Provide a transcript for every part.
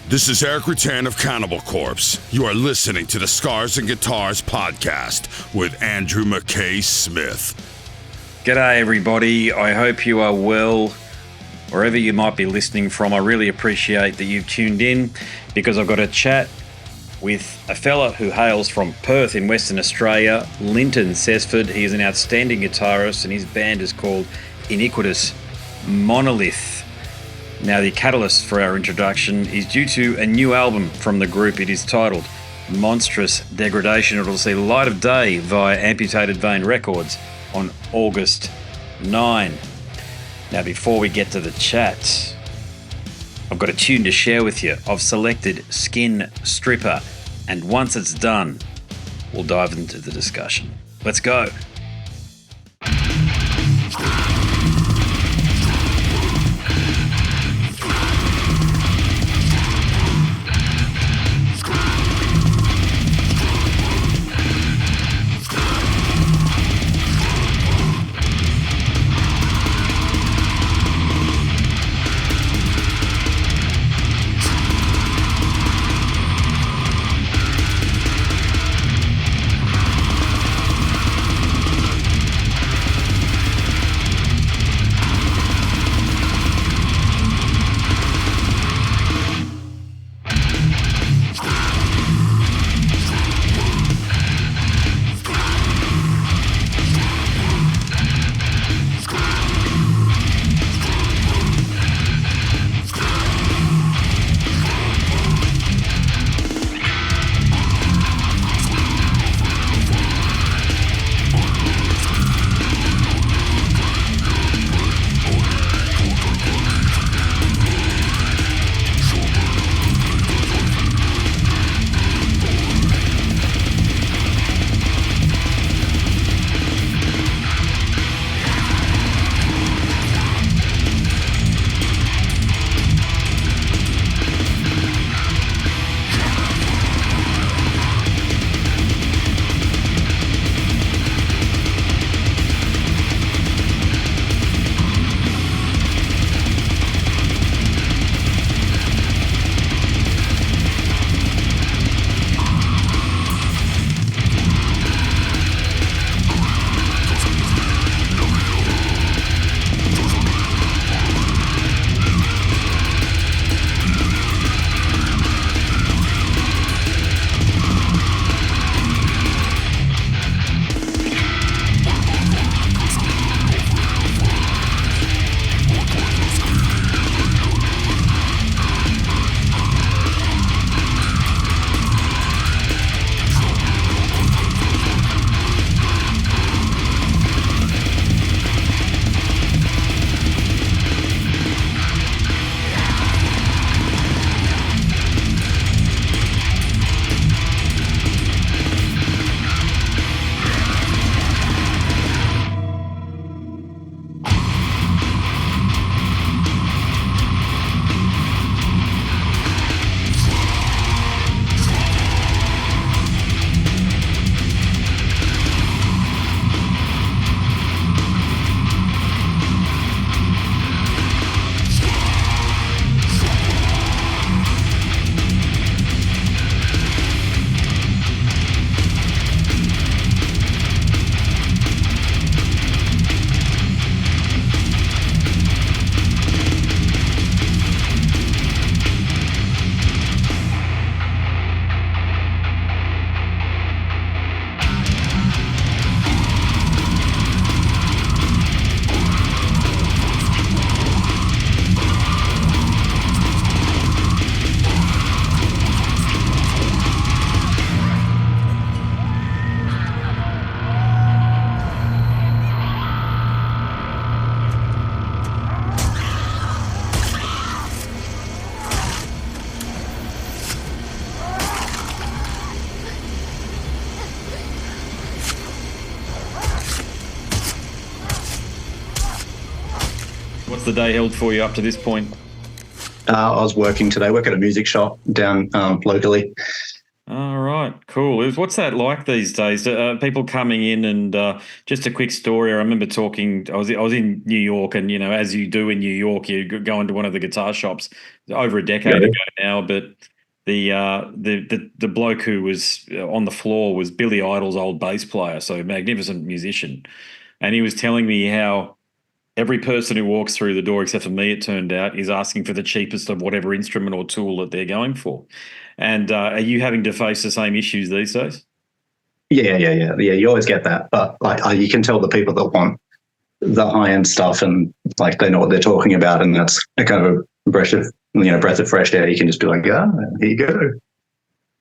This is Eric Rutan of Cannibal Corpse. You are listening to the Scars and Guitars podcast with Andrew McKay Smith. G'day everybody, I hope you are well wherever you might be listening from. I really appreciate that you've tuned in because I've got a chat with a fella who hails from Perth in Western Australia, Lynton Cessford. He is an outstanding guitarist and his band is called Iniquitous Monolith. Now, the catalyst for our introduction is due to a new album from the group. It is titled Monstrous Degradation. It will see the light of day via Amputated Vein Records on August 9. Now, before we get to the chat, I've got a tune to share with you. I've selected Skin Stripper, and once it's done, we'll dive into the discussion. Let's go. What's the day held for you up to this point? I was working today, work at a music shop down locally. All right, cool. What's that like these days? People coming in and just a quick story. I remember talking. I was in New York, and as you do in New York, you go into one of the guitar shops over a Yeah. decade ago now. But the bloke who was on the floor was Billy Idol's old bass player, so a magnificent musician, and he was telling me how every person who walks through the door, except for me, it turned out, is asking for the cheapest of whatever instrument or tool that they're going for. And are you having to face the same issues these days? Yeah. You always get that, but like you can tell the people that want the high end stuff and like they know what they're talking about, and that's a kind of a breath of fresh air. You can just be like, yeah, here you go.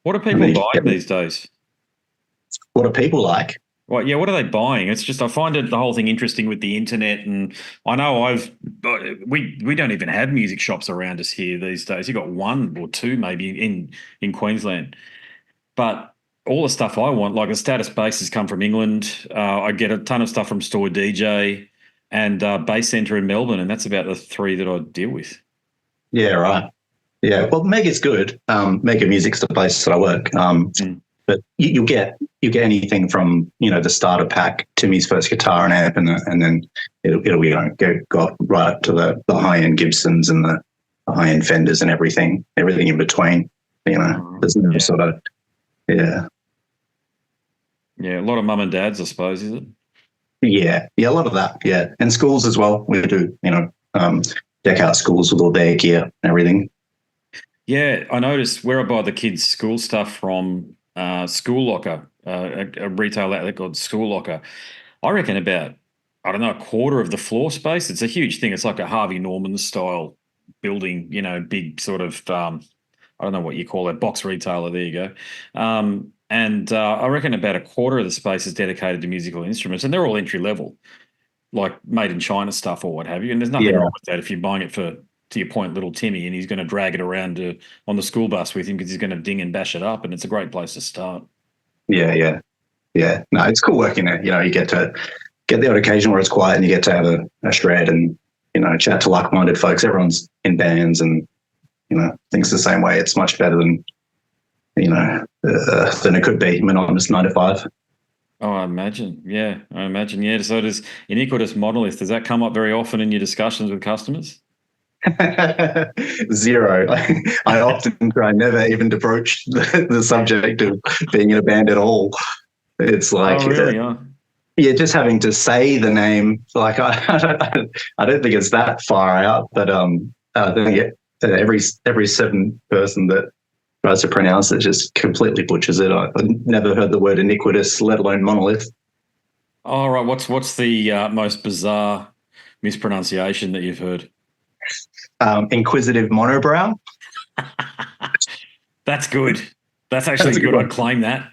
What are people buying these days? What are people like? Well, yeah, what are they buying? It's just I find the whole thing interesting with the internet, and I know we don't even have music shops around us here these days. You got one or two maybe in Queensland, but all the stuff I want, like the status bases, come from England. I get a ton of stuff from Store DJ and Bass Centre in Melbourne, and that's about the three that I deal with. Yeah, right. Yeah, well, Mega's good. Mega Music's the place that I work. But you'll get anything from the starter pack, Timmy's first guitar and amp, and then it'll go right up to the high end Gibsons and the high end Fenders and everything in between. There's no sort of yeah, a lot of mum and dads, I suppose, is it? Yeah, a lot of that. Yeah, and schools as well. We do deck out schools with all their gear and everything. Yeah, I noticed where I buy the kids' school stuff from. School Locker, a retail outlet called School Locker. I reckon about, I don't know, a quarter of the floor space. It's a huge thing. It's like a Harvey Norman style building, big sort of, I don't know what you call it, box retailer. There you go. And I reckon about a quarter of the space is dedicated to musical instruments, and they're all entry level, like made in China stuff or what have you. And there's nothing wrong with that if you're buying it for, to your point, little Timmy, and he's going to drag it around on the school bus with him because he's going to ding and bash it up, and it's a great place to start. Yeah. No, it's cool working there. You get to get the odd occasion where it's quiet and you get to have a shred and, chat to like-minded folks. Everyone's in bands and, thinks the same way. It's much better than it could be monotonous 9 to 5. Oh, I imagine. Yeah. So does Iniquitous Monolith, does that come up very often in your discussions with customers? Zero. I often try never even to broach the subject of being in a band at all. It's like, just having to say the name. Like I don't think it's that far out, but I think every seven person that tries to pronounce it just completely butchers it. I've never heard the word iniquitous, let alone monolith. All right. What's the most bizarre mispronunciation that you've heard? Inquisitive monobrow. That's good. That's actually good. I'd claim that.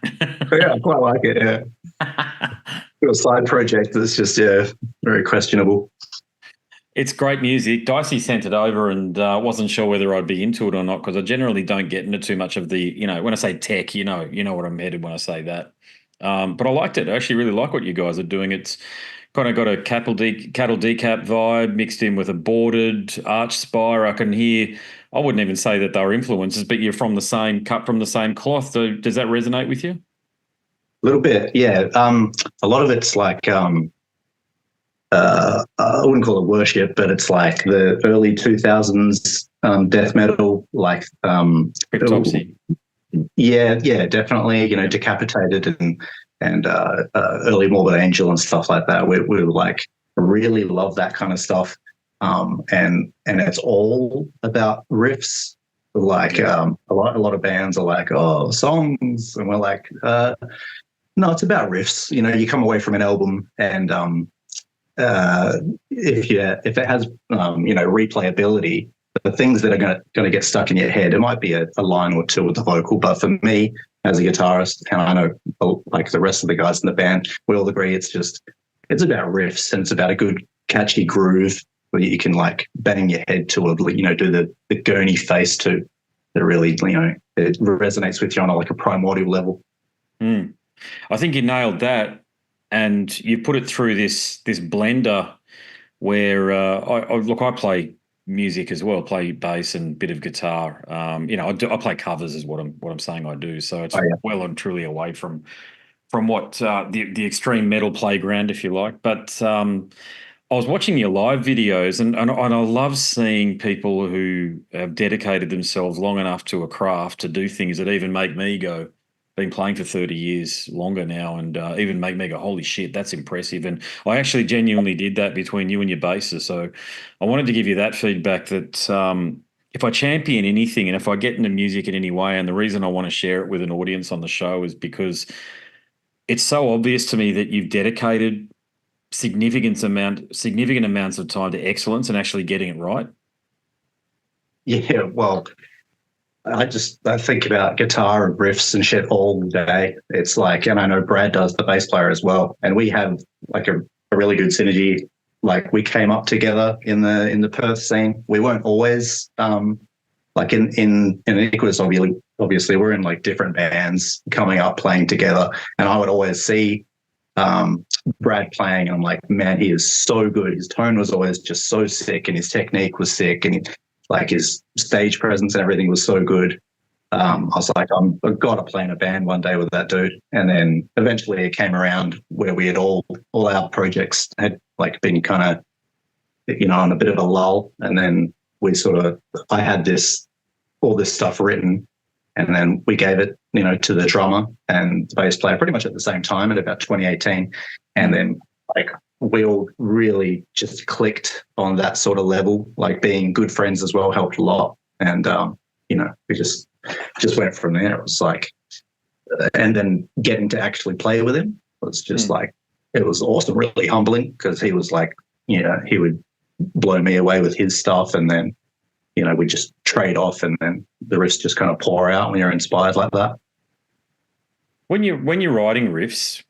Yeah, I quite like it. Yeah. A side project that's just very questionable. It's great music. Dicey sent it over and wasn't sure whether I'd be into it or not because I generally don't get into too much of the, when I say tech, you know what I'm headed when I say that. But I liked it. I actually really like what you guys are doing. It's kind of got a cattle decap vibe mixed in with a boarded arch spire. I wouldn't even say that they were influences, but you're cut from the same cloth. So does that resonate with you? A little bit, yeah. A lot of it's like, I wouldn't call it worship, but it's like the early 2000s death metal, like Cryptopsy. Yeah, definitely. Decapitated and early Morbid Angel and stuff like that. We like really love that kind of stuff, and it's all about riffs. Like a lot of bands are like, oh, songs, and we're like, no, it's about riffs. You come away from an album and if it has replayability, the things that are going to get stuck in your head, it might be a line or two with the vocal, but for me as a guitarist, and I know like the rest of the guys in the band, we all agree it's about riffs and it's about a good catchy groove where you can like bang your head to, or do the gurney face to, that really it resonates with you on a primordial level. I think you nailed that, and you put it through this blender where I play music as well. Play bass and a bit of guitar. I play covers is what I'm saying I do. So it's Oh yeah. well and truly away from what the extreme metal playground, if you like. But I was watching your live videos, and I love seeing people who have dedicated themselves long enough to a craft to do things that even make me go, been playing for 30 years longer now, and even make me go, holy shit, that's impressive. And I actually genuinely did that between you and your bassist. So I wanted to give you that feedback that if I champion anything and if I get into music in any way, and the reason I want to share it with an audience on the show is because it's so obvious to me that you've dedicated significant amounts of time to excellence and actually getting it right. Yeah, well, I think about guitar and riffs and shit all day. It's like, and I know Brad does, the bass player as well, and we have like a really good synergy. Like we came up together in the Perth scene. We weren't always like in Iniquitous, obviously we're in like different bands coming up playing together, and I would always see Brad playing, and I'm like, man, he is so good. His tone was always just so sick, and his technique was sick, and like his stage presence and everything was so good. I was like, I've got to play in a band one day with that dude. And then eventually it came around where we had all our projects had like been kind of, on a bit of a lull. And then I had all this stuff written, and then we gave it, to the drummer and the bass player pretty much at the same time at about 2018. And then like we all really just clicked on that sort of level, like being good friends as well helped a lot. And, we just went from there. It was like, and then getting to actually play with him was just like, it was awesome, really humbling, because he was like, he would blow me away with his stuff, and then, we just trade off, and then the riffs just kind of pour out when you're inspired like that. When you're writing riffs,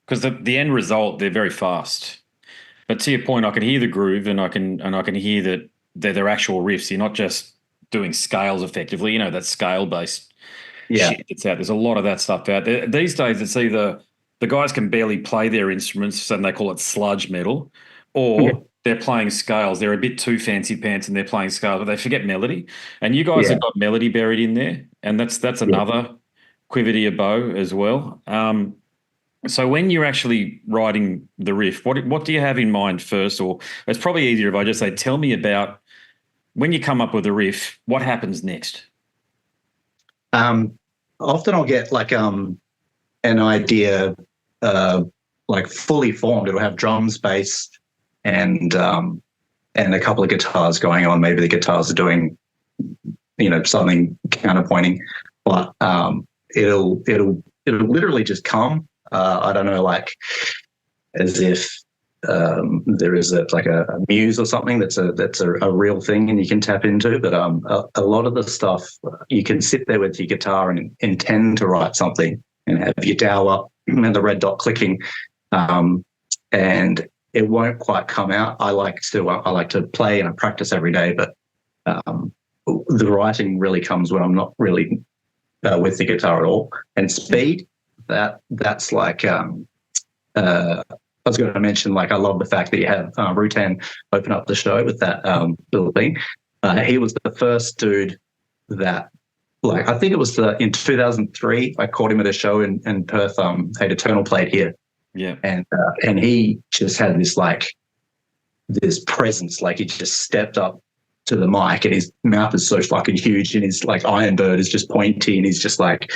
because the end result, they're very fast. But to your point, I can hear the groove, and I can hear that they're actual riffs. You're not just doing scales effectively. That scale-based shit that's out. There's a lot of that stuff out there. These days, it's either the guys can barely play their instruments, and they call it sludge metal, or they're playing scales. They're a bit too fancy pants, and they're playing scales, but they forget melody. And you guys have got melody buried in there, and that's another quiver to your bow as well. So when you're actually writing the riff, what do you have in mind first? Or it's probably easier if I just say, tell me about when you come up with a riff, what happens next? Often I'll get like an idea like fully formed. It'll have drums, bass, and a couple of guitars going on. Maybe the guitars are doing, something counterpointing, but it'll literally just come. I don't know, like as if there is a muse or something that's a real thing and you can tap into. But a lot of the stuff you can sit there with your guitar and intend to write something and have your dial up and the red dot clicking, and it won't quite come out. I like to play and I practice every day, but the writing really comes when I'm not really with the guitar at all. And speed, that's like I was going to mention, like, I love the fact that you have Rutan open up the show with that little thing. He was the first dude that, like, I think it was in 2003, I caught him at a show in Perth. Had Eternal played here. Yeah. And he just had this presence, like he just stepped up to the mic and his mouth is so fucking huge and his like iron bird is just pointy and he's just like,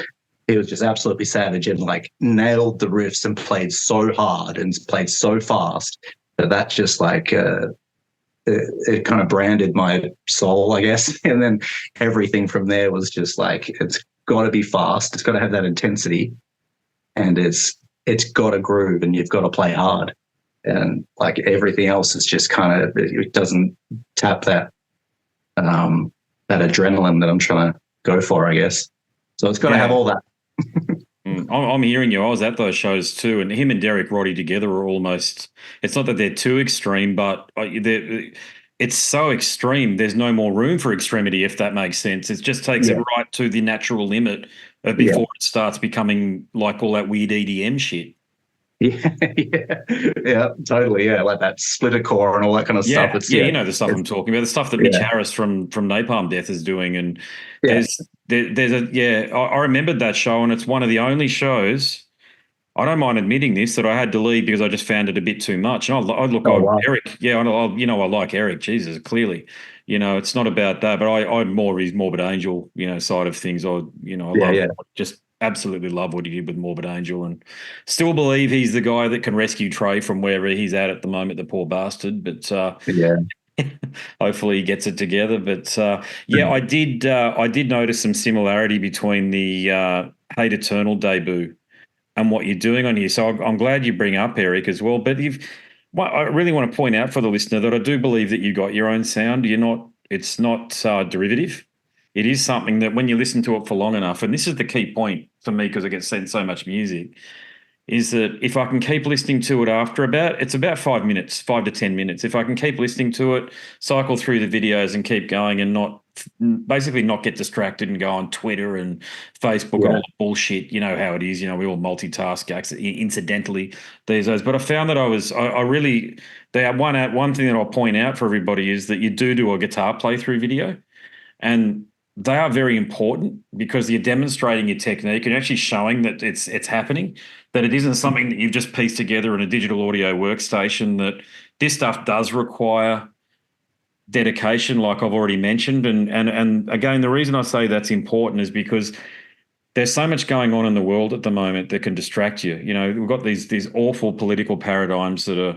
he was just absolutely savage and like nailed the riffs and played so hard and played so fast that just like it kind of branded my soul, I guess. And then everything from there was just like, it's got to be fast, it's got to have that intensity, and it's got a groove, and you've got to play hard. And like everything else is just kind of, it doesn't tap that that adrenaline that I'm trying to go for, I guess. So it's got to have all that. I'm hearing you. I was at those shows too, and him and Derek Roddy together are almost, it's not that they're too extreme, but it's so extreme, there's no more room for extremity, if that makes sense. It just takes it right to the natural limit before it starts becoming like all that weird EDM shit. Yeah, yeah, totally. Yeah, like that splitter core and all that kind of stuff. Yeah, It's yeah, you know the stuff I'm talking about, the stuff that Mitch yeah, Harris from Napalm Death is doing, and yeah, there's a yeah, I remembered that show, and it's one of the only shows. I don't mind admitting this that I had to leave because I just found it a bit too much. And I look, oh wow, Eric, yeah, I like Eric. Jesus, clearly, it's not about that, but I'm more his Morbid Angel, side of things. I yeah, love, yeah, just absolutely love what he did with Morbid Angel, and still believe he's the guy that can rescue Trey from wherever he's at the moment, the poor bastard. But yeah. hopefully he gets it together. But yeah, I did notice some similarity between the Hate Eternal debut and what you're doing on here. So I'm glad you bring up Eric as well. But I really want to point out for the listener that I do believe that you got your own sound. It's not derivative. It is something that when you listen to it for long enough, and this is the key point for me because I get sent so much music, is that if I can keep listening to it it's about 5 minutes, 5 to 10 minutes. If I can keep listening to it, cycle through the videos and keep going and basically not get distracted and go on Twitter and Facebook and all the bullshit. You know how it is. We all multitask incidentally these days. But I found that I really, one thing that I'll point out for everybody is that you do a guitar playthrough video. And they are very important because you're demonstrating your technique and actually showing that it's happening, that it isn't something that you've just pieced together in a digital audio workstation, that this stuff does require dedication, like I've already mentioned. And again, the reason I say that's important is because there's so much going on in the world at the moment that can distract you. We've got these awful political paradigms that are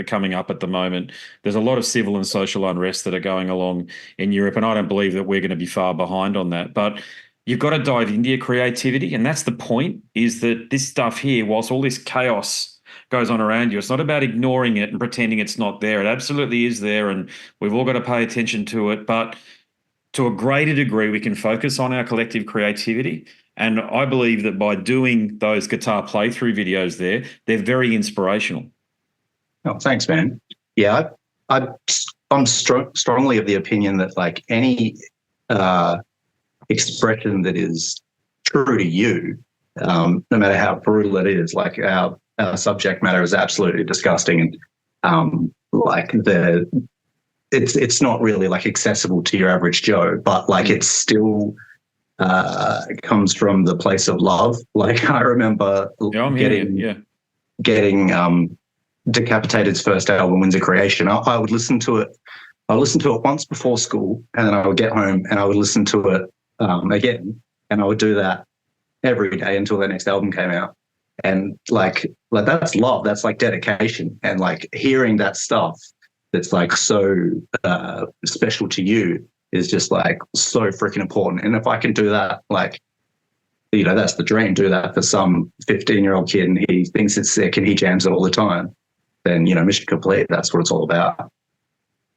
coming up at the moment. There's a lot of civil and social unrest that are going along in Europe, and I don't believe that we're going to be far behind on that. But you've got to dive into your creativity, and that's the point, is that this stuff here, whilst all this chaos goes on around you, it's not about ignoring it and pretending it's not there. It absolutely is there, and we've all got to pay attention to it. But to a greater degree, we can focus on our collective creativity. And I believe that by doing those guitar playthrough videos they're very inspirational. Oh, thanks, man. Yeah, I'm strongly of the opinion that like any expression that is true to you, no matter how brutal it is, like our subject matter is absolutely disgusting, and it's not really like accessible to your average Joe, but like it's still comes from the place of love. Like I remember getting Decapitated's first album, Winds of Creation. I would listen to it. I listened to it once before school, and then I would get home and I would listen to it again, and I would do that every day until their next album came out. And like that's love. That's like dedication. And like hearing that stuff that's like so special to you is just like so freaking important. And if I can do that, like, that's the dream. Do that for some 15-year-old kid, and he thinks it's sick and he jams it all the time, then mission complete. That's what it's all about.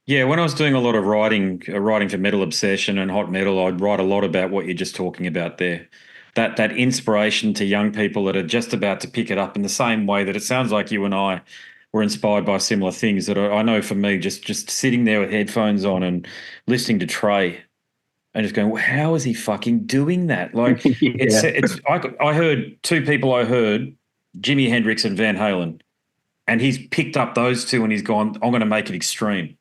Yeah, when I was doing a lot of writing for Metal Obsession and Hot Metal, I'd write a lot about what you're just talking about there. That inspiration to young people that are just about to pick it up, in the same way that it sounds like you and I were inspired by similar things. That I know for me, just sitting there with headphones on and listening to Trey and just going, well, how is he fucking doing that? Like, I heard two people. I heard Jimi Hendrix and Van Halen, and he's picked up those two and he's gone, I'm going to make it extreme.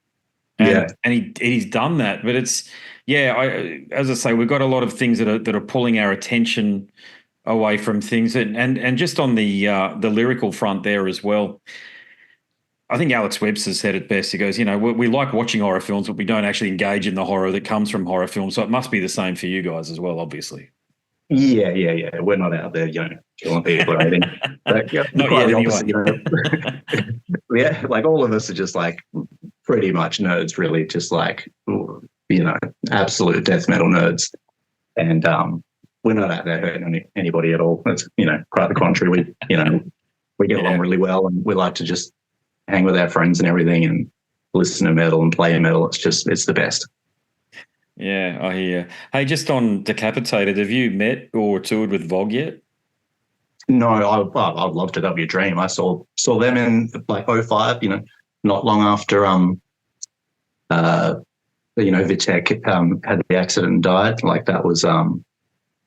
And he's done that. But it's, as I say, we've got a lot of things that are pulling our attention away from things, and just on the lyrical front there as well. I think Alex Webster said it best. He goes, we like watching horror films, but we don't actually engage in the horror that comes from horror films. So it must be the same for you guys as well, obviously. Yeah. We're not out there, killing people or anything. But, not yet, anyway. Yeah, like all of us are just like pretty much nerds, really, just like absolute death metal nerds, and we're not out there hurting anybody at all. It's quite the contrary. We get along really well, and we like to just hang with our friends and everything, and listen to metal and play metal. It's the best. Yeah, I hear. Hey, just on Decapitated, have you met or toured with Vogue yet? No, I'd love to. That'd be a dream. I saw them in like 05, not long after Vitek had the accident and died. Like that was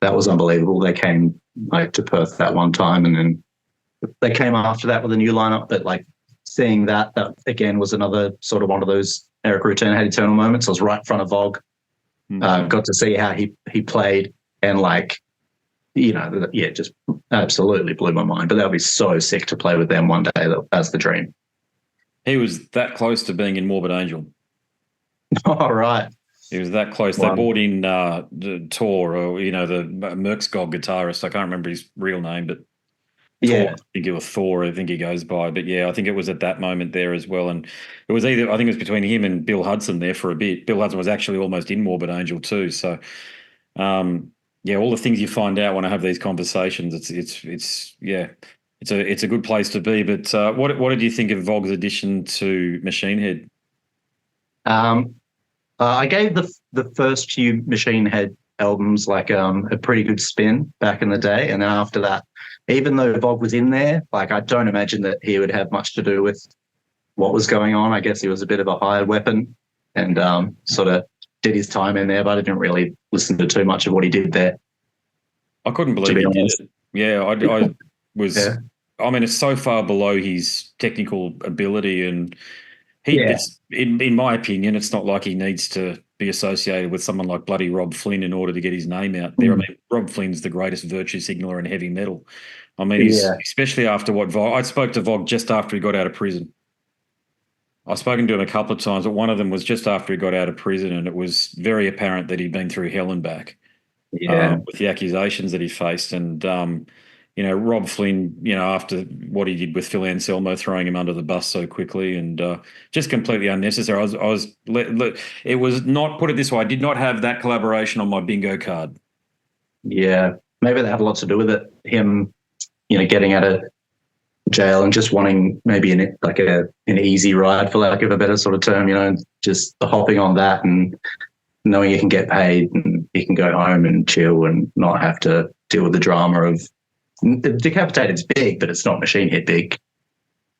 unbelievable. They came like to Perth that one time, and then they came after that with a new lineup, but like seeing that again was another sort of one of those Eric Rutan had eternal moments. I was right in front of Vogue, got to see how he played, and like, you know, yeah, just absolutely blew my mind. But that would be so sick to play with them one day. That's the dream. He was that close to being in Morbid Angel. All right. He was that close. Wow. They brought in the Tor, or, you know, the Merksgog guitarist. I can't remember his real name, but yeah, Tor, I think it was Thor, I think he goes by. But yeah, I think it was at that moment there as well. And it was I think it was between him and Bill Hudson there for a bit. Bill Hudson was actually almost in Morbid Angel too. So, yeah, all the things you find out when I have these conversations, it's a good place to be. But what did you think of Vogue's addition to Machine Head? I gave the first few Machine Head albums like a pretty good spin back in the day, and then after that, even though Vogue was in there, like I don't imagine that he would have much to do with what was going on. I guess he was a bit of a hired weapon and sort of did his time in there, but I didn't really listen to too much of what he did there. I couldn't believe he did it. Yeah, I was. Yeah. I mean, it's so far below his technical ability, and it's, in my opinion, it's not like he needs to be associated with someone like bloody Rob Flynn in order to get his name out there. I mean, Rob Flynn's the greatest virtue signaler in heavy metal. I mean, especially after what Vogue. I spoke to Vogue just after he got out of prison. I've spoken to him a couple of times, but one of them was just after he got out of prison, and it was very apparent that he'd been through hell and back with the accusations that he faced. And, you know, Rob Flynn, you know, after what he did with Phil Anselmo, throwing him under the bus so quickly and just completely unnecessary. It was not, put it this way, I did not have that collaboration on my bingo card. Yeah, maybe that had a lot to do with it. Him, you know, getting out of jail and just wanting maybe an easy ride, for lack of a better sort of term, you know, just hopping on that and knowing you can get paid and you can go home and chill and not have to deal with the drama of Decapitated's big, but it's not Machine Head big.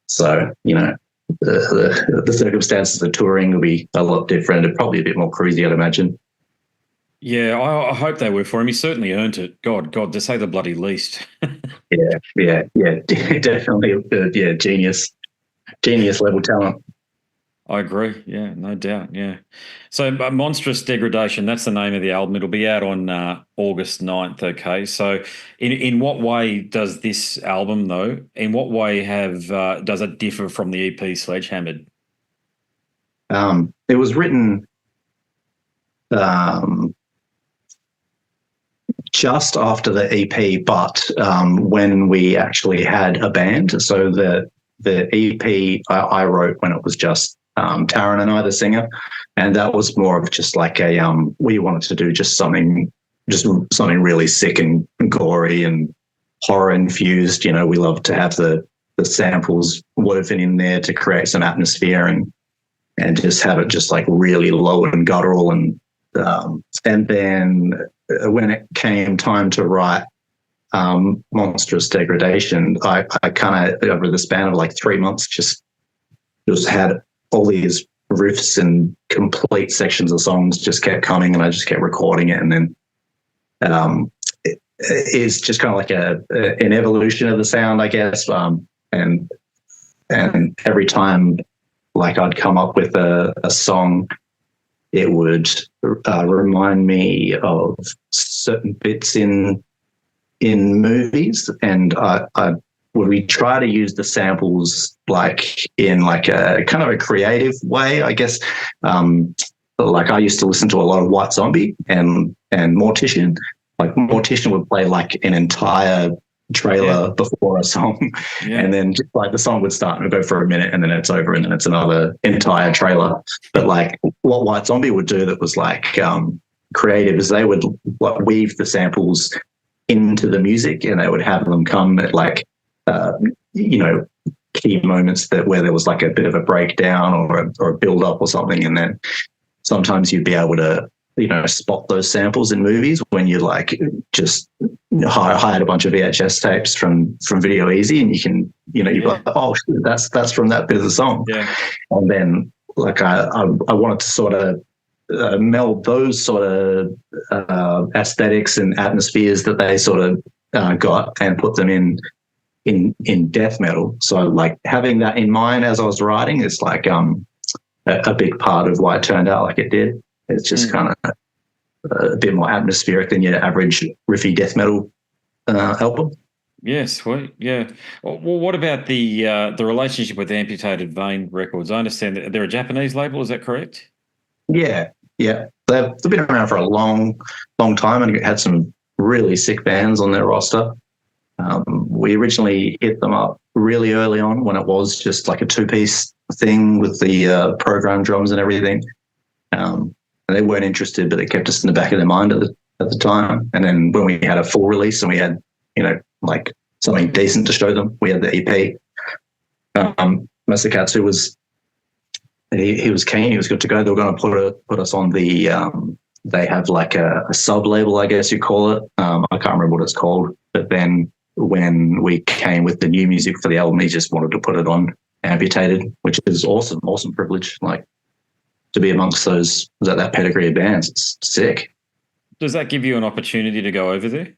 So, you know, the circumstances of touring will be a lot different and probably a bit more crazy, I'd imagine. Yeah, I hope they were for him. He certainly earned it. God, to say the bloody least. Yeah, definitely. Genius level talent. I agree. Yeah, no doubt. Yeah. So Monstrous Degradation, that's the name of the album. It'll be out on August 9th. Okay. So in what way does this album, though, in what way does it differ from the EP Sledgehammered? It was written just after the EP, but when we actually had a band. So the EP I wrote when it was just Taryn and I, the singer, and that was more of just like we wanted to do just something really sick and gory and horror infused. You know, we love to have the samples woven in there to create some atmosphere and just have it just like really low and guttural and then when it came time to write Monstrous Degradation, I kind of over the span of like 3 months just had all these riffs and complete sections of songs just kept coming, and I just kept recording it, and then it's just kind of like an evolution of the sound, I guess. And every time like I'd come up with a song, it would remind me of certain bits in movies, and we try to use the samples like in like a kind of a creative way, I guess. Like I used to listen to a lot of White Zombie and Mortician. Like Mortician would play like an entire trailer before a song, and then just like the song would start and go for a minute and then it's over and then it's another entire trailer. But like what White Zombie would do that was like creative is they would weave the samples into the music, and they would have them come at like you know, key moments where there was like a bit of a breakdown or a build up or something, and then sometimes you'd be able to, you know, spot those samples in movies when you like just hired a bunch of VHS tapes from Video Easy, and you can, you know, you're like, oh, that's from that bit of the song. Yeah. And then like I wanted to sort of meld those sort of aesthetics and atmospheres that they sort of got and put them in in death metal. So like having that in mind as I was writing is like a big part of why it turned out like it did. It's just kind of a bit more atmospheric than your average riffy death metal album. Yeah, sweet. Yeah. Well, what about the relationship with Amputated Vein Records? I understand that they're a Japanese label. Is that correct? Yeah, yeah. They've been around for a long time and had some really sick bands on their roster. We originally hit them up really early on when it was just like a two-piece thing with the program drums and everything. And they weren't interested, but they kept us in the back of their mind at the time. And then when we had a full release and we had, like something decent to show them, we had the EP. Masakatsu was he was keen. He was good to go. They were going to put us on the. They have like a sub label, I guess you call it. I can't remember what it's called. But then when we came with the new music for the album, he just wanted to put it on Amputated, which is awesome privilege. Like to be amongst that pedigree of bands, it's sick. Does that give you an opportunity to go over there?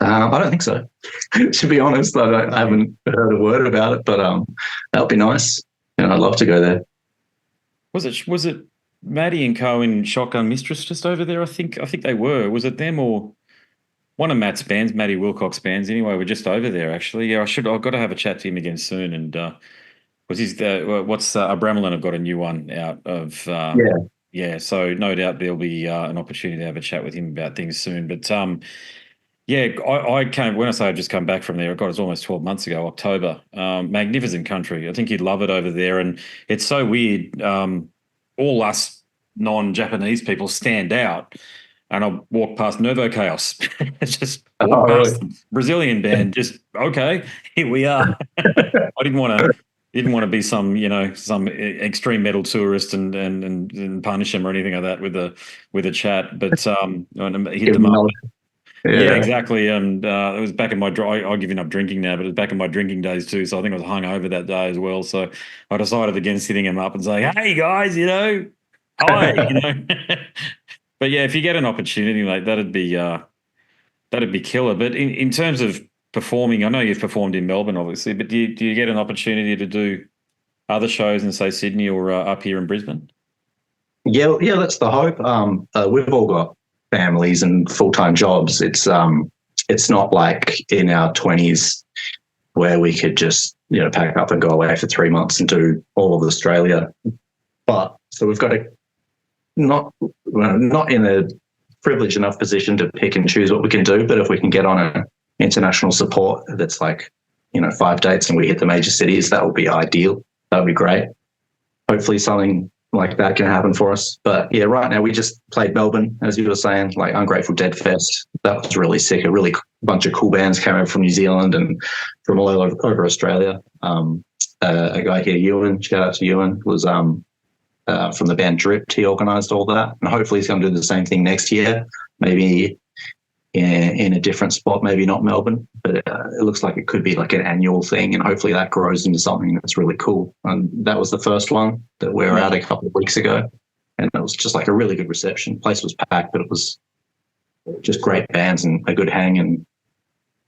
I don't think so. To be honest, I haven't heard a word about it, but that would be nice. I'd love to go there. Was it Maddie and Co in Shotgun Mistress just over there? I think they were. Was it them or one of Matt's bands, Maddie Wilcox's bands? Anyway, we're just over there actually. Yeah, I've got to have a chat to him again soon. And Abramelin have got a new one out of yeah. So no doubt there'll be an opportunity to have a chat with him about things soon. But yeah, I came, when I say I've just come back from there, God, it was almost 12 months ago, October. Magnificent country. I think you'd love it over there. And it's so weird. All us non-Japanese people stand out. And I walk past Nervo Chaos. It's just really? Brazilian band. Just, okay, here we are. I didn't want to be some extreme metal tourist and punish them or anything like that with a chat. But hit them up. Yeah, exactly. And it was back in my I've given up drinking now, but it was back in my drinking days too. So I think I was hungover that day as well. So I decided against hitting him up and saying, "Hey guys, hi." But yeah, if you get an opportunity, like that'd be killer. But in terms of performing, I know you've performed in Melbourne, obviously, but do you get an opportunity to do other shows in say Sydney or up here in Brisbane? Yeah, that's the hope. We've all got families and full-time jobs. It's not like in our 20s where we could just pack up and go away for 3 months and do all of Australia. But so we've got to not in a privileged enough position to pick and choose what we can do. But if we can get on an international support that's like 5 dates and we hit the major cities, that would be ideal. That would be great. Hopefully something like that can happen for us. But yeah, right now we just played Melbourne, as you were saying, like Ungrateful Dead Fest. That was really sick. A really bunch of cool bands came over from New Zealand and from all over Australia. A guy here, Ewan, shout out to Ewan, was from the band Dripped. He organised all that. And hopefully he's going to do the same thing next year, maybe in a different spot, maybe not Melbourne, but it looks like it could be like an annual thing, and hopefully that grows into something that's really cool. And that was the first one that we were at a couple of weeks ago, and it was just like a really good reception. The place was packed, but it was just great bands and a good hang, and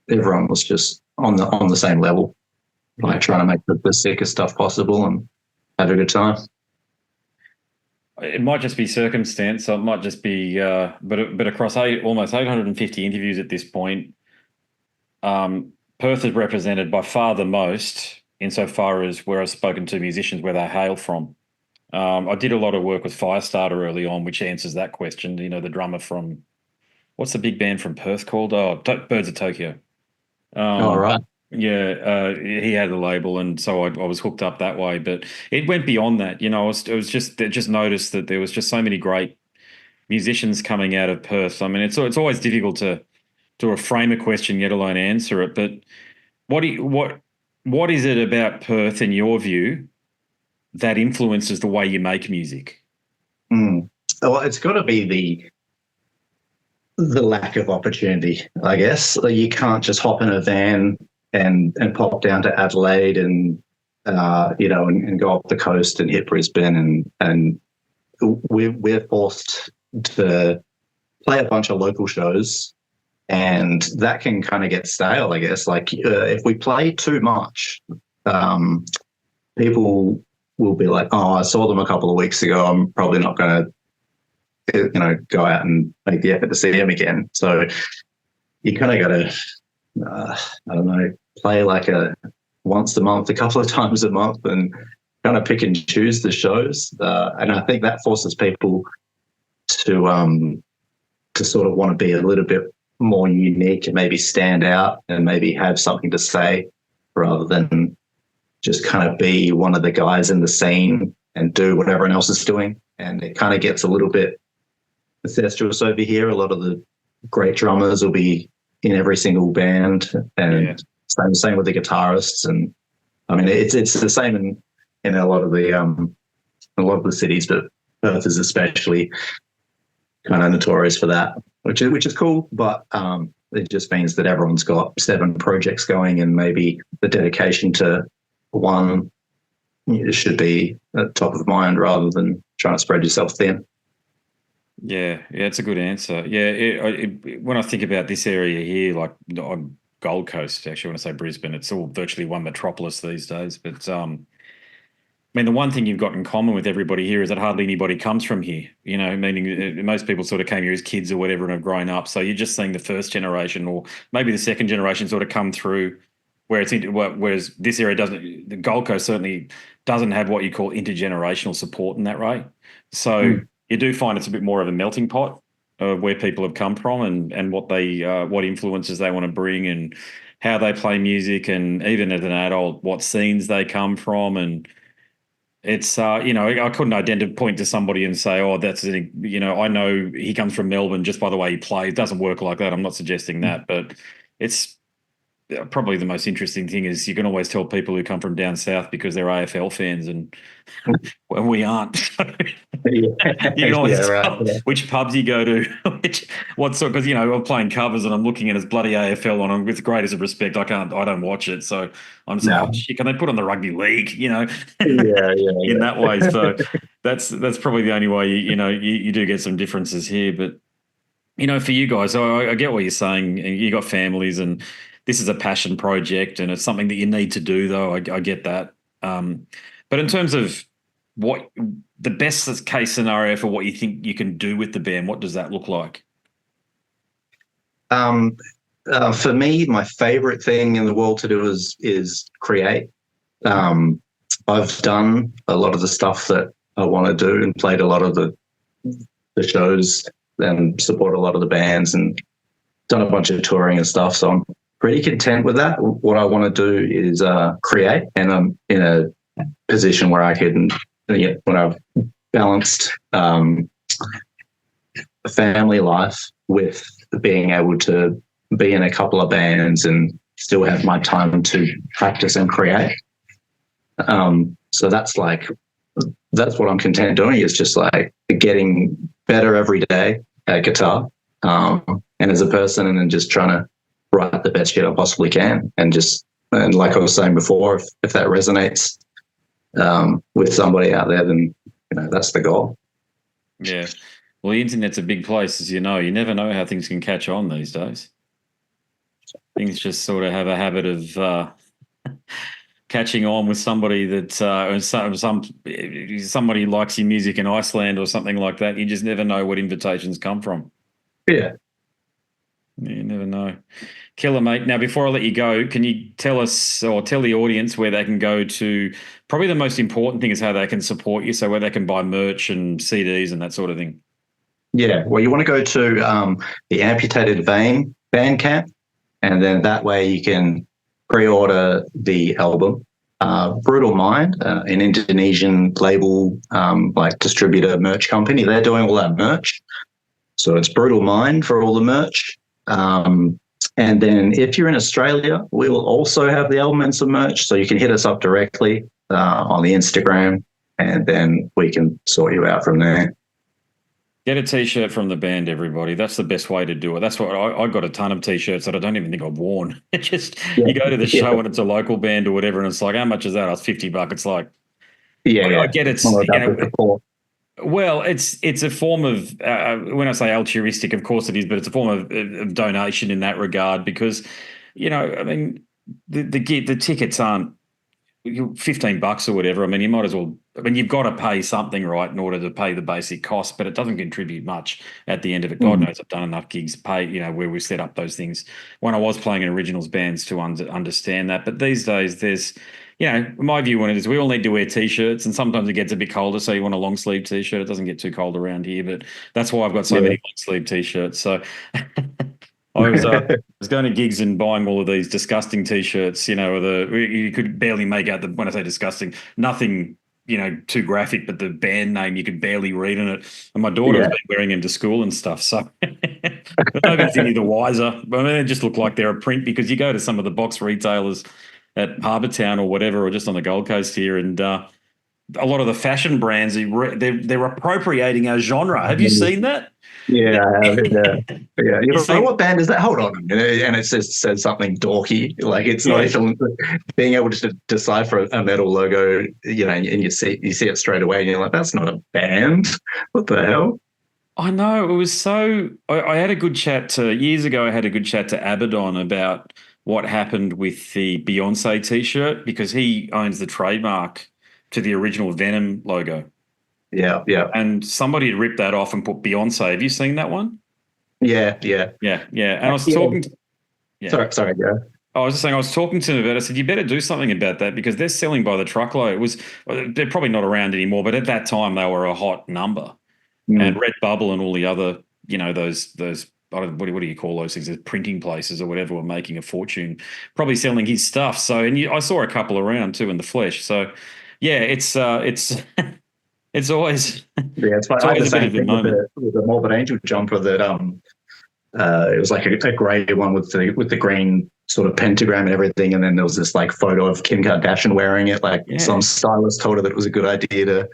everyone was just on the same level, like trying to make the sickest stuff possible and have a good time. It might just be circumstance, so it might just be, but across almost 850 interviews at this point, Perth is represented by far the most insofar as where I've spoken to musicians where they hail from. I did a lot of work with Firestarter early on, which answers that question. The drummer from, what's the big band from Perth called? Oh, Birds of Tokyo. All right. Yeah, he had a label, and so I was hooked up that way. But it went beyond that. It was just noticed that there was just so many great musicians coming out of Perth. I mean, it's always difficult to frame a question, let alone answer it. But what is it about Perth, in your view, that influences the way you make music? Well, it's got to be the lack of opportunity, I guess. You can't just hop in a van and pop down to Adelaide and and go up the coast and hit Brisbane, and we're forced to play a bunch of local shows and that can kind of get stale, I guess. Like if we play too much, people will be like, "Oh, I saw them a couple of weeks ago. I'm probably not going to, go out and make the effort to see them again." So you kind of got to, I don't know, play like once a month, a couple of times a month, and kind of pick and choose the shows. And I think that forces people to sort of want to be a little bit more unique and maybe stand out and maybe have something to say rather than just kind of be one of the guys in the scene and do what everyone else is doing. And it kind of gets a little bit incestuous over here. A lot of the great drummers will be in every single band, and same with the guitarists. And I mean, it's the same in a lot of the cities, but Perth is especially kind of notorious for that, which is cool. But it just means that everyone's got 7 projects going, and maybe the dedication to one should be at top of mind rather than trying to spread yourself thin. Yeah, it's a good answer. Yeah, when I think about this area here, like on Gold Coast, actually, when I say Brisbane, it's all virtually one metropolis these days. But I mean, the one thing you've got in common with everybody here is that hardly anybody comes from here, meaning most people sort of came here as kids or whatever and have grown up. So you're just seeing the first generation or maybe the second generation sort of come through, whereas this area doesn't, the Gold Coast certainly doesn't have what you call intergenerational support in that way. So you do find it's a bit more of a melting pot of where people have come from and what what influences they want to bring and how they play music, and even as an adult, what scenes they come from. And it's, I couldn't point to somebody and say, oh, I know he comes from Melbourne just by the way he plays. It doesn't work like that. I'm not suggesting that, but it's probably the most interesting thing is you can always tell people who come from down south because they're AFL fans, and well, we aren't. You can always tell which pubs you go to, because I'm playing covers and I'm looking at his bloody AFL on them with the greatest of respect. I don't watch it, so I'm just like, oh, shit, can they put on the rugby league? In that way. So that's probably the only way you do get some differences here. But for you guys, I get what you're saying. You got families, and this is a passion project, and it's something that you need to do. Though I get that. But in terms of what the best case scenario for what you think you can do with the band, what does that look like? For me, my favorite thing in the world to do is create. I've done a lot of the stuff that I want to do and played a lot of the shows and support a lot of the bands and done a bunch of touring and stuff. So I'm pretty content with that. What I want to do is create, and I'm in a position where I can, when I've balanced family life with being able to be in a couple of bands and still have my time to practice and create. So that's what I'm content doing, is just like getting better every day at guitar, and as a person, and then just trying to write the best shit I possibly can. And like I was saying before, if that resonates with somebody out there, then that's the goal. Yeah. Well, the internet's a big place, as you know. You never know how things can catch on these days. Things just sort of have a habit of catching on with somebody that somebody likes your music in Iceland or something like that. You just never know what invitations come from. Yeah. You never know. Killer, mate. Now, before I let you go, can you tell us or tell the audience where they can go to? Probably the most important thing is how they can support you, so where they can buy merch and CDs and that sort of thing. Yeah. Well, you want to go to the Amputated Vein Bandcamp, and then that way you can pre-order the album. Brutal Mind, an Indonesian label, like distributor merch company, they're doing all that merch. So it's Brutal Mind for all the merch. And then if you're in Australia, we will also have the album and some merch. So you can hit us up directly on the Instagram, and then we can sort you out from there. Get a T-shirt from the band, everybody. That's the best way to do it. That's what I got a ton of T-shirts that I don't even think I've worn. It's just you go to the show and it's a local band or whatever, and it's like, how much is that? It's $50. It's like, I get it. Well, it's a form of when I say altruistic, of course it is, but it's a form of donation in that regard because, I mean, the tickets aren't $15 or whatever. I mean, you might as well. I mean, you've got to pay something, right, in order to pay the basic cost, but it doesn't contribute much at the end of it. God knows I've done enough gigs, where we set up those things when I was playing in originals bands to understand that. But these days, there's, my view on it is we all need to wear t-shirts, and sometimes it gets a bit colder, so you want a long sleeve t-shirt. It doesn't get too cold around here, but that's why I've got so many long sleeve t-shirts. So I was going to gigs and buying all of these disgusting t-shirts, you could barely make out when I say disgusting, nothing, too graphic, but the band name you could barely read in it. And my daughter has been wearing them to school and stuff. So nobody's any the wiser. I mean, they just look like they're a print because you go to some of the box retailers at Harbour Town or whatever, or just on the Gold Coast here, and a lot of the fashion brands, they're appropriating our genre. Have you seen that? Yeah, I have. Yeah. You're like, what band is that? Hold on. And it says something dorky. Like it's not even being able to decipher a metal logo, and you see it straight away and you're like, that's not a band. What the hell? I know. It was so I had a good chat years ago. I had a good chat to Abaddon about what happened with the Beyonce t-shirt because he owns the trademark to the original Venom logo. Yeah. And somebody had ripped that off and put Beyonce. Have you seen that one? Yeah. And I was talking. Sorry, yeah. I was just saying, I was talking to him about it. I said, you better do something about that because they're selling by the truckload. They're probably not around anymore, but at that time they were a hot number. And Redbubble and all the other, those I don't know, what do you call those things? Printing places or whatever were making a fortune, probably selling his stuff. So, I saw a couple around too in the flesh. So, yeah, it's it's always it's funny. I had the same thing with the Morbid Angel jumper that it was like a grey one with the green sort of pentagram and everything, and then there was this like photo of Kim Kardashian wearing it. Like some stylist told her that it was a good idea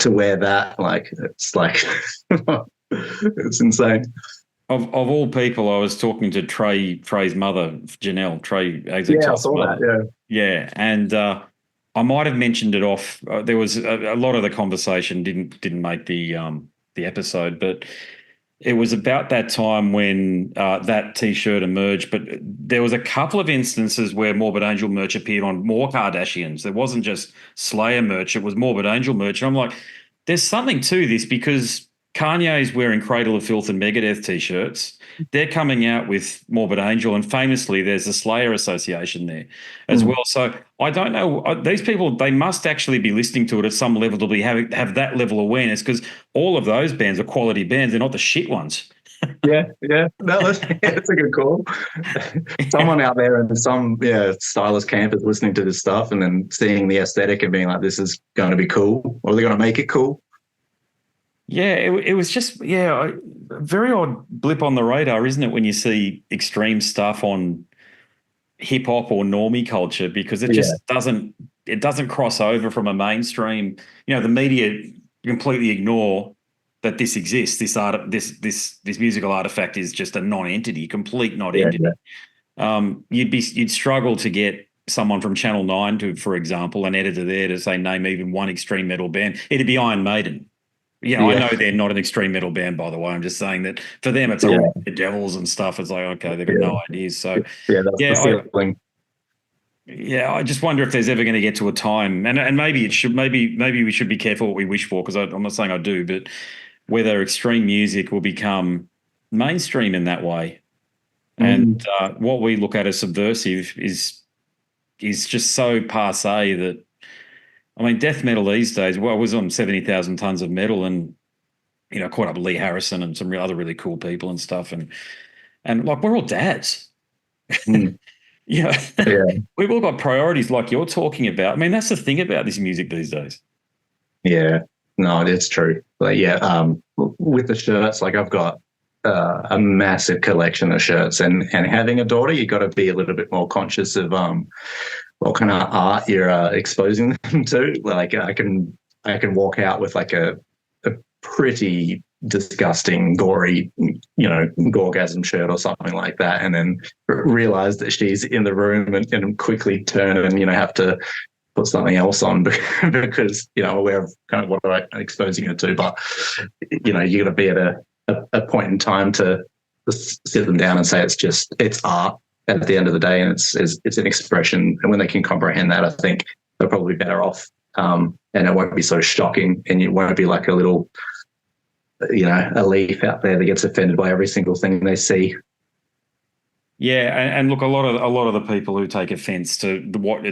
to wear that. Like it's like it's insane. Of all people, I was talking to Trey's mother, Janelle. Trey, I saw that. Yeah, and I might have mentioned it off. There was a lot of the conversation didn't make the episode, but it was about that time when that T-shirt emerged. But there was a couple of instances where Morbid Angel merch appeared on more Kardashians. There wasn't just Slayer merch; it was Morbid Angel merch. And I'm like, there's something to this because Kanye's wearing Cradle of Filth and Megadeth T-shirts. They're coming out with Morbid Angel, and famously, there's a Slayer association there as well. So I don't know. These people, they must actually be listening to it at some level to be have that level of awareness because all of those bands are quality bands. They're not the shit ones. Yeah. No, that's a good call. Someone out there in some stylist camp is listening to this stuff and then seeing the aesthetic and being like, this is going to be cool, or they're going to make it cool. Yeah, it was just, a very odd blip on the radar, isn't it, when you see extreme stuff on hip hop or normie culture because it just doesn't cross over from a mainstream. The media completely ignore that this exists. This art, this musical artifact is just a non-entity, complete non-entity. You'd struggle to get someone from Channel 9 to, for example, an editor there to say name even one extreme metal band. It'd be Iron Maiden. I know they're not an extreme metal band, by the way. I'm just saying that for them, it's the Devils and stuff. It's like, okay, they've got no ideas. So, that's the feeling. I just wonder if there's ever going to get to a time, and maybe it should. Maybe we should be careful what we wish for, because I'm not saying I do, but whether extreme music will become mainstream in that way, and what we look at as subversive is just so passé that. I mean, death metal these days, I was on 70,000 Tons of Metal and, caught up with Lee Harrison and some other really cool people and stuff. And like, we're all dads. We've all got priorities like you're talking about. I mean, that's the thing about this music these days. Yeah, no, it's true. Like, with the shirts, like I've got a massive collection of shirts and having a daughter, you got to be a little bit more conscious of, what kind of art you're exposing them to. Like I can walk out with like a pretty disgusting, gory, Gorgasm shirt or something like that, and then realize that she's in the room and quickly turn and have to put something else on because, I'm aware of kind of what I'm exposing it to. But, you got to be at a point in time to sit them down and say it's art at the end of the day, and it's an expression. And when they can comprehend that, I think they're probably better off. And it won't be so shocking, and it won't be like a little, a leaf out there that gets offended by every single thing they see. Yeah, and look, a lot of the people who take offence to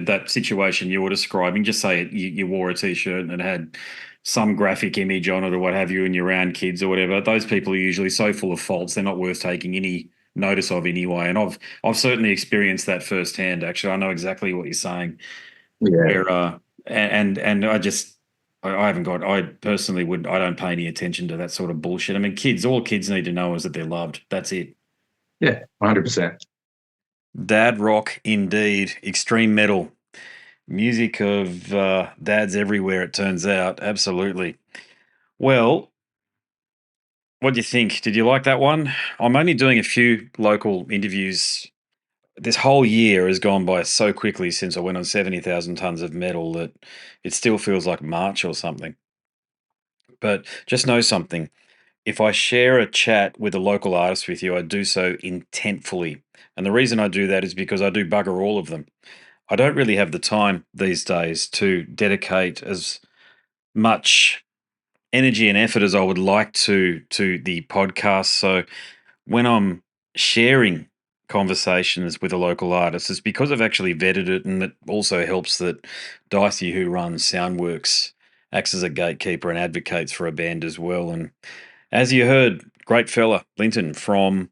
that situation you were describing, just say you wore a t-shirt and it had some graphic image on it or what have you, and you're around kids or whatever. Those people are usually so full of faults; they're not worth taking any notice of anyway. And I've certainly experienced that firsthand. Actually, I know exactly what you're saying. Yeah. Where and I personally I don't pay any attention to that sort of bullshit. I mean, all kids need to know is that they're loved. That's it. Yeah, 100%. Dad rock indeed. Extreme metal. Music of dads everywhere, it turns out. Absolutely. Well, what do you think? Did you like that one? I'm only doing a few local interviews. This whole year has gone by so quickly since I went on 70,000 tons of metal that it still feels like March or something. But just know something. If I share a chat with a local artist with you, I do so intentfully. And the reason I do that is because I do bugger all of them. I don't really have the time these days to dedicate as much energy and effort as I would like to the podcast. So when I'm sharing conversations with a local artist, it's because I've actually vetted it, and it also helps that Dicey, who runs Soundworks, acts as a gatekeeper and advocates for a band as well. And as you heard, great fella, Lynton from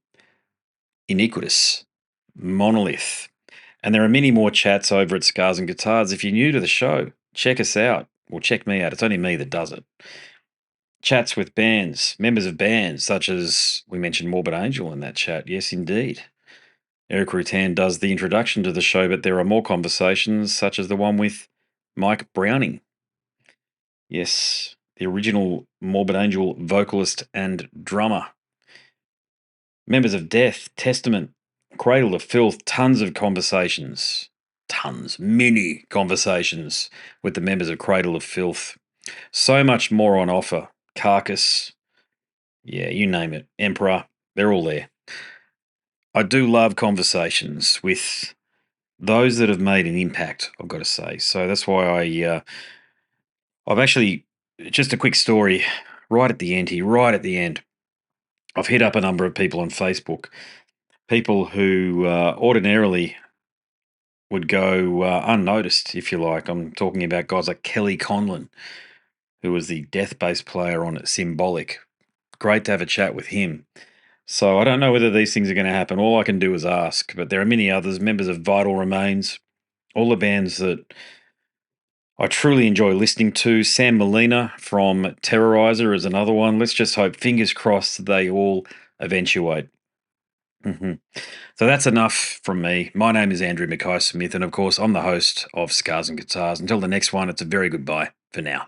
Iniquitous Monolith. And there are many more chats over at Scars and Guitars. If you're new to the show, check us out. Well, check me out. It's only me that does it. Chats with bands, members of bands, such as we mentioned Morbid Angel in that chat. Yes, indeed. Eric Rutan does the introduction to the show, but there are more conversations, such as the one with Mike Browning. Yes, the original Morbid Angel vocalist and drummer. Members of Death, Testament, Cradle of Filth, tons of conversations. Many conversations with the members of Cradle of Filth. So much more on offer. Carcass, yeah, you name it. Emperor, they're all there. I do love conversations with those that have made an impact, I've got to say. So that's why I've actually, just a quick story, right at the end, I've hit up a number of people on Facebook, people who ordinarily would go unnoticed, if you like. I'm talking about guys like Kelly Conlon, who was the death bass player on Symbolic. Great to have a chat with him. So I don't know whether these things are going to happen. All I can do is ask, but there are many others, members of Vital Remains, all the bands that I truly enjoy listening to. Sam Molina from Terrorizer is another one. Let's just hope, fingers crossed, they all eventuate. So that's enough from me. My name is Andrew Mackay Smith, and of course, I'm the host of Scars and Guitars. Until the next one, it's a very goodbye for now.